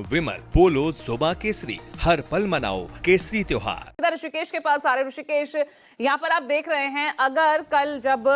विमल, पोलो, जोबा केसरी, हर पल मनाओ केसरी त्योहार। ऋषिकेश के पास आ रहे ऋषिकेश, यहाँ पर आप देख रहे हैं अगर कल जब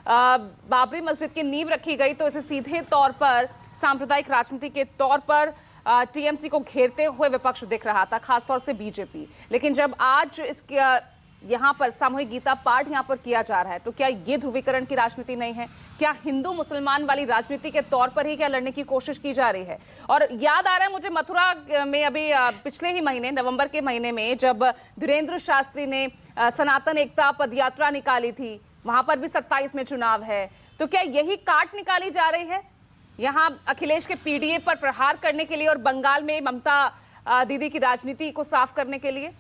बाबरी मस्जिद की नींव रखी गई तो इसे सीधे तौर पर सांप्रदायिक राजनीति के तौर पर टीएमसी को घेरते हुए विपक्ष दिख रहा था, खासतौर से बीजेपी। लेकिन जब आज इसके यहाँ पर सामूहिक गीता पाठ यहाँ पर किया जा रहा है तो क्या ये ध्रुवीकरण की राजनीति नहीं है? क्या हिंदू मुसलमान वाली राजनीति के तौर पर ही क्या लड़ने की कोशिश की जा रही है? और याद आ रहा है मुझे मथुरा में अभी पिछले ही महीने नवंबर के महीने में जब धीरेन्द्र शास्त्री ने सनातन एकता पदयात्रा निकाली थी, वहां पर भी 27 में चुनाव है, तो क्या यही काट निकाली जा रही है यहाँ अखिलेश के पीडीए पर प्रहार करने के लिए और बंगाल में ममता दीदी की राजनीति को साफ करने के लिए?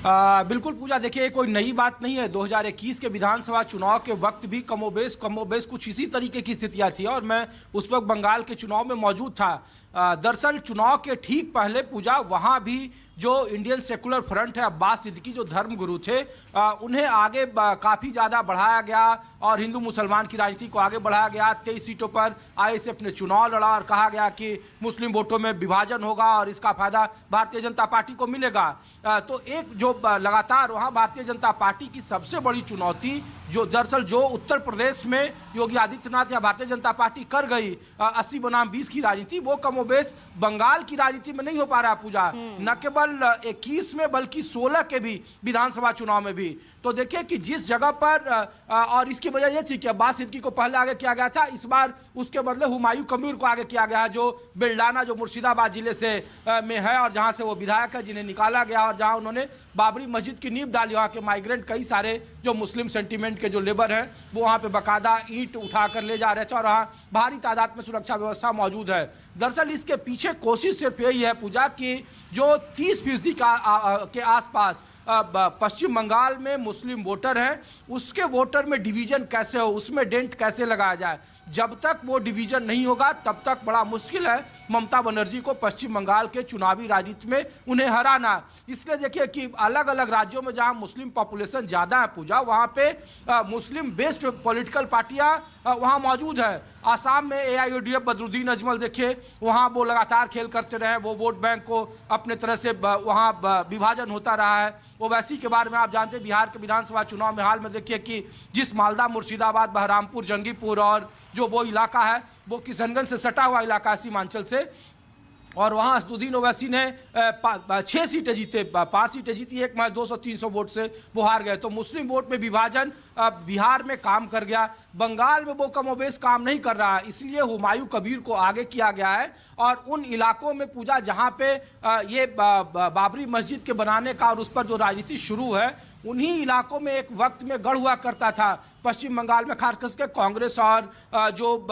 बिल्कुल पूजा, देखिए कोई नई बात नहीं है। 2021 के विधानसभा चुनाव के वक्त भी कमोबेश कुछ इसी तरीके की स्थितियां थी और मैं उस वक्त बंगाल के चुनाव में मौजूद था। दरअसल चुनाव के ठीक पहले पूजा वहां भी जो इंडियन सेकुलर फ्रंट है, अब्बास सिद्दीकी जो धर्मगुरु थे, उन्हें आगे काफ़ी ज़्यादा बढ़ाया गया और हिंदू मुसलमान की राजनीति को आगे बढ़ाया गया। 23 सीटों पर आईएसएफ ने चुनाव लड़ा और कहा गया कि मुस्लिम वोटों में विभाजन होगा और इसका फायदा भारतीय जनता पार्टी को मिलेगा। तो एक जो लगातार वहाँ भारतीय जनता पार्टी की सबसे बड़ी चुनौती जो दरअसल जो उत्तर प्रदेश में योगी आदित्यनाथ या भारतीय जनता पार्टी कर गई 80 बनाम 20 की राजनीति, वो कमोबेश बंगाल की राजनीति में नहीं हो पा रहा पूजा, न केवल 21 में बल्कि 16 के भी विधानसभा चुनाव में भी। तो देखिए कि जिस जगह पर और इसकी वजह यह थी कि अब्बास सिद्दीकी को पहले आगे किया गया था, इस बार उसके बदले हुमायूं कबीर को आगे किया गया है, जो बिल्डाना जो मुर्शिदाबाद जिले से में है और जहां से वो विधायक है, जिन्हें निकाला गया और जहां उन्होंने बाबरी मस्जिद की नींव डाली। वहां के माइग्रेंट कई सारे जो मुस्लिम सेंटीमेंट के जो लेबर हैं वो वहां पे बकायदा ईंट उठाकर ले जा रहे थे और वहाँ भारी तादाद में सुरक्षा व्यवस्था मौजूद है। दरअसल इसके पीछे कोशिश सिर्फ यही है पूजा कि जो 30% के आसपास पश्चिम बंगाल में मुस्लिम वोटर हैं, उसके वोटर में डिवीजन कैसे हो, उसमें डेंट कैसे लगाया जाए। जब तक वो डिवीजन नहीं होगा तब तक बड़ा मुश्किल है ममता बनर्जी को पश्चिम बंगाल के चुनावी राजनीति में उन्हें हराना। इसलिए देखिए कि अलग अलग राज्यों में जहां मुस्लिम पॉपुलेशन ज़्यादा है पूजा, वहां पे मुस्लिम बेस्ड पॉलिटिकल पार्टियां वहां मौजूद है। आसाम में एआईयूडीएफ बदरुद्दीन अजमल देखिए, वहां वो लगातार खेल करते रहे, वो वोट बैंक को अपने तरह से वहां विभाजन होता रहा है। ओवैसी के बारे में आप जानते हैं, बिहार के विधानसभा चुनाव में हाल में देखिए कि जिस मालदा, मुर्शिदाबाद, बहरामपुर, जंगीपुर और जो वो इलाका है वो किशनगंज से सटा हुआ इलाका है सीमांचल से, और वहाँ असदुद्दीन ओवैसी ने 6 सीटें जीते, 5 सीटें जीती, एक में 200-300 वोट से वो हार गए। तो मुस्लिम वोट में विभाजन बिहार में काम कर गया, बंगाल में वो कमोबेश काम नहीं कर रहा है। इसलिए हुमायूं कबीर को आगे किया गया है और उन इलाकों में पूजा जहाँ पे ये बाबरी मस्जिद के बनाने का और उस पर जो राजनीति शुरू है, उन्हीं इलाकों में एक वक्त में गढ़ हुआ करता था पश्चिम बंगाल में, खासकर के कांग्रेस और जो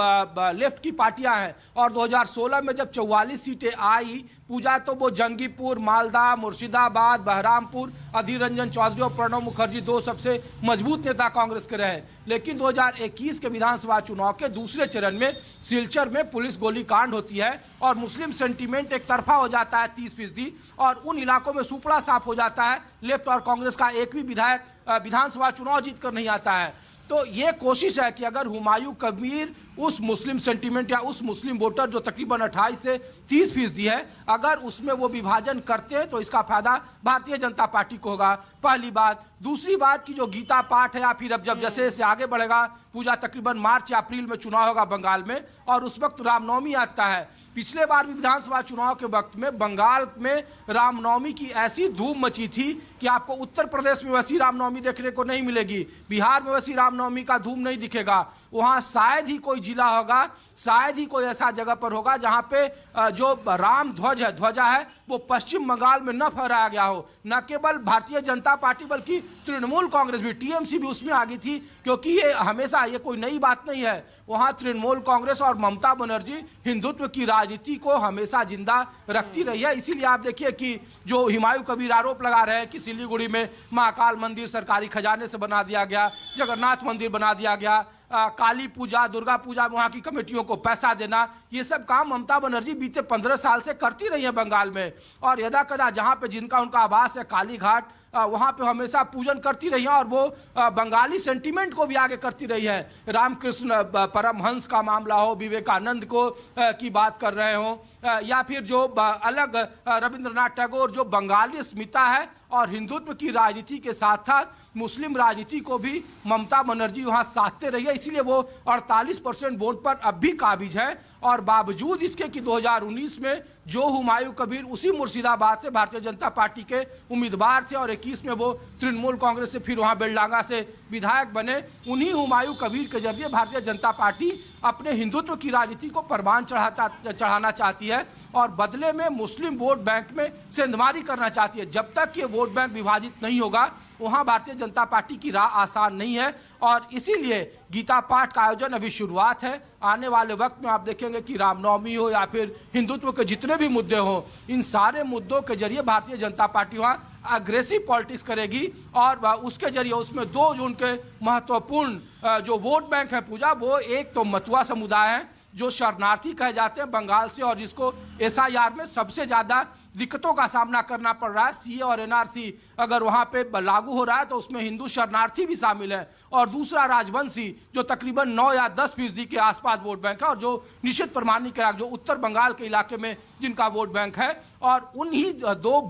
लेफ्ट की पार्टियां हैं। और 2016 में जब 44 सीटें आई पूजा, तो वो जंगीपुर, मालदा, मुर्शिदाबाद, बहरामपुर, अधीर रंजन चौधरी और प्रणब मुखर्जी 2 सबसे मजबूत नेता कांग्रेस के रहे। लेकिन 2021 के विधानसभा चुनाव के दूसरे चरण में सिलचर में पुलिस गोलीकांड होती है और मुस्लिम सेंटीमेंट एक तरफा हो जाता है 30% और उन इलाकों में सुपड़ा साफ हो जाता है। लेफ्ट और कांग्रेस का एक भी विधायक विधानसभा चुनाव जीत कर नहीं आता है। तो ये कोशिश है कि अगर हुमायूं कबीर उस मुस्लिम सेंटीमेंट या उस मुस्लिम वोटर जो तकरीबन 28 से 30% है, अगर उसमें वो विभाजन करते हैं तो इसका फायदा भारतीय जनता पार्टी को होगा, पहली बात। दूसरी बात की जो गीता पाठ है या फिर अब जब जैसे जैसे आगे बढ़ेगा पूजा, तकरीबन मार्च या अप्रैल में चुनाव होगा बंगाल में और उस वक्त रामनवमी आता है। पिछले बार भी विधानसभा चुनाव के वक्त में बंगाल में रामनवमी की ऐसी धूम मची थी कि आपको उत्तर प्रदेश में वैसी रामनवमी देखने को नहीं मिलेगी, बिहार में वैसी रामनवमी का धूम नहीं दिखेगा। वहां शायद ही कोई जिला होगा, शायद ही कोई ऐसा जगह पर होगा जहां पे जो राम ध्वजा है वो पश्चिम बंगाल में न फहराया गया हो। न केवल भारतीय जनता पार्टी बल्कि तृणमूल कांग्रेस भी, टीएमसी भी उसमें आ गई थी, क्योंकि ये हमेशा ये कोई नई बात नहीं है। वहां तृणमूल कांग्रेस और ममता बनर्जी हिंदुत्व की राजनीति को हमेशा जिंदा रखती रही है। इसीलिए आप देखिए कि जो हुमायूं कबीर आरोप लगा रहे हैं कि सिलीगुड़ी में महाकाल मंदिर सरकारी खजाने से बना दिया गया, जगन्नाथ मंदिर बना दिया गया, काली पूजा, दुर्गा पूजा में वहां की कमेटियों को पैसा देना, ये सब काम ममता बनर्जी बीते 15 साल से करती रही है बंगाल में। और यदा कदा जहां पे जिनका उनका आवास है काली घाट, वहां पे हमेशा पूजन करती रही है और वो बंगाली सेंटीमेंट को भी आगे करती रही है। रामकृष्ण परमहंस का मामला हो, विवेकानंद को की बात कर रहे हो, या फिर जो अलग रविंद्रनाथ टैगोर, जो बंगाली अस्मिता है और हिंदुत्व की राजनीति के साथ साथ मुस्लिम राजनीति को भी ममता बनर्जी वहां साधते रही है। इसीलिए वो 48% वोट पर अब भी काबिज है। और बावजूद इसके कि 2019 में जो हुमायूं कबीर उसी मुर्शिदाबाद से भारतीय जनता पार्टी के उम्मीदवार थे और 21 में वो तृणमूल कांग्रेस से फिर वहां बेलडांगा से विधायक बने, उन्हीं हुमायूं कबीर के जरिए भारतीय जनता पार्टी अपने हिंदुत्व की राजनीति को परवान चढ़ाना चाहती है और बदले में मुस्लिम वोट बैंक में सेंधमारी करना चाहती है। जब तक ये वोट बैंक विभाजित नहीं होगा वहां भारतीय जनता पार्टी की राह आसान नहीं है। और इसीलिए गीता पाठ का आयोजन अभी शुरुआत है। आने वाले वक्त में आप देखेंगे कि रामनवमी हो या फिर हिंदुत्व के जितने भी मुद्दे हो, इन सारे मुद्दों के जरिए भारतीय जनता पार्टी वहां अग्रेसिव पॉलिटिक्स करेगी और उसके जरिए उसमें दो जो उनके महत्वपूर्ण जो वोट बैंक है पूजा, वो एक तो मतुआ समुदाय है जो शरणार्थी कहे जाते हैं बंगाल से और जिसको एसआईआर में सबसे ज्यादा दिक्कतों का सामना करना पड़ रहा है। सीए और एनआरसी अगर वहां पे लागू हो रहा है तो उसमें हिंदू शरणार्थी भी शामिल है। और दूसरा राजवंशी जो तकरीबन 9 या 10% के आसपास वोट बैंक है और जो निश्चित प्रमाणीकरण जो उत्तर बंगाल के इलाके में जिनका वोट बैंक है। और उन्हीं दो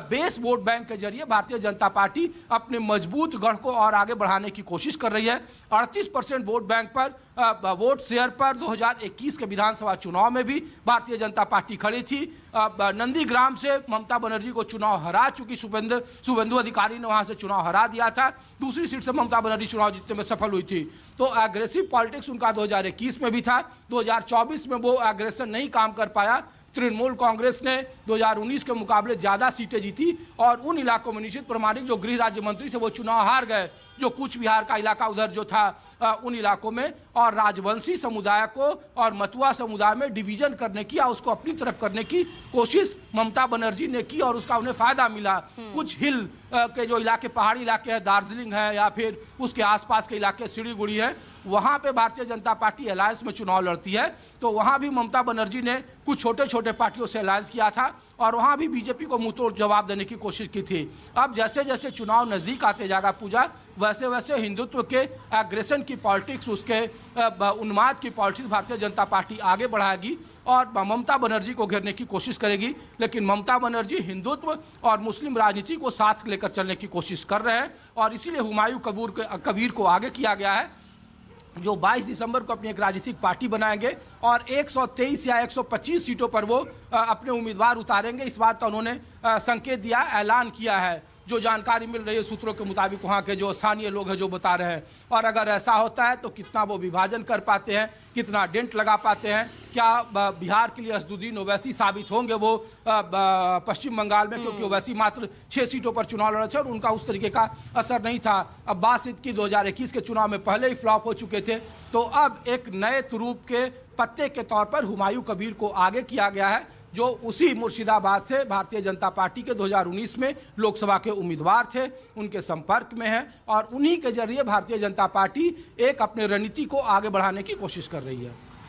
बेस वोट बैंक के जरिए भारतीय जनता पार्टी अपने मजबूत गढ़ को और आगे बढ़ाने की कोशिश कर रही है। 38% वोट बैंक पर वोट शेयर पर 2021 के विधानसभा चुनाव में भी भारतीय जनता पार्टी खड़ी थी। नंदीग्राम से ममता बनर्जी को चुनाव हरा चुकी शुभेंदु अधिकारी ने वहां से चुनाव हरा दिया था। दूसरी सीट से ममता बनर्जी चुनाव जीतने में सफल हुई थी। तो एग्रेसिव पॉलिटिक्स उनका 2021 में भी था। 2024 में वो एग्रेशन नहीं काम कर पाया। तृणमूल कांग्रेस ने 2019 के मुकाबले ज्यादा सीटें जीती और उन इलाकों में निश्चित प्रमाणिक जो गृह राज्य मंत्री थे वो चुनाव हार गए। जो कूच बिहार का इलाका उधर जो था उन इलाकों में, और राजवंशी समुदाय को और मतुआ समुदाय में डिवीजन करने की या उसको अपनी तरफ करने की कोशिश ममता बनर्जी ने की और उसका उन्हें फायदा मिला। कुछ हिल के जो इलाके, पहाड़ी इलाके हैं, दार्जिलिंग है या फिर उसके आसपास के इलाके सिलीगुड़ी है, वहां पे भारतीय जनता पार्टी अलायंस में चुनाव लड़ती है। तो वहां भी ममता बनर्जी ने कुछ छोटे छोटे पार्टियों से अलायंस किया था और वहां भी बीजेपी को मुंहतोड़ जवाब देने की कोशिश की थी। अब जैसे जैसे चुनाव नजदीक आते जाएगा पूजा, वैसे वैसे हिंदुत्व के एग्रेशन की पॉलिटिक्स, उसके उन्माद की पॉलिटिक्स भारतीय जनता पार्टी आगे बढ़ाएगी और ममता बनर्जी को घेरने की कोशिश करेगी। लेकिन ममता बनर्जी हिंदुत्व और मुस्लिम राजनीति को साथ लेकर चलने की कोशिश कर रहे हैं और इसीलिए हुमायूं कबीर को आगे किया गया है, जो 22 दिसंबर को अपनी एक राजनीतिक पार्टी बनाएंगे और 123 या 125 सीटों पर वो अपने उम्मीदवार उतारेंगे। इस बात का उन्होंने संकेत दिया, ऐलान किया है। जो जानकारी मिल रही है सूत्रों के मुताबिक वहाँ के जो स्थानीय लोग हैं जो बता रहे हैं। और अगर ऐसा होता है तो कितना वो विभाजन कर पाते हैं, कितना डेंट लगा पाते हैं, क्या बिहार के लिए असदुद्दीन ओवैसी साबित होंगे वो पश्चिम बंगाल में, क्योंकि ओवैसी मात्र 6 सीटों पर चुनाव लड़े थे और उनका उस तरीके का असर नहीं था। अब्बास सिद्दीकी 2021 के चुनाव में पहले ही फ्लॉप हो चुके थे। तो अब एक नए तुरूप के पत्ते के तौर पर हुमायूं कबीर को आगे किया गया है, जो उसी मुर्शिदाबाद से भारतीय जनता पार्टी के 2019 में लोकसभा के उम्मीदवार थे, उनके संपर्क में है और उन्हीं के जरिए भारतीय जनता पार्टी एक अपने रणनीति को आगे बढ़ाने की कोशिश कर रही है।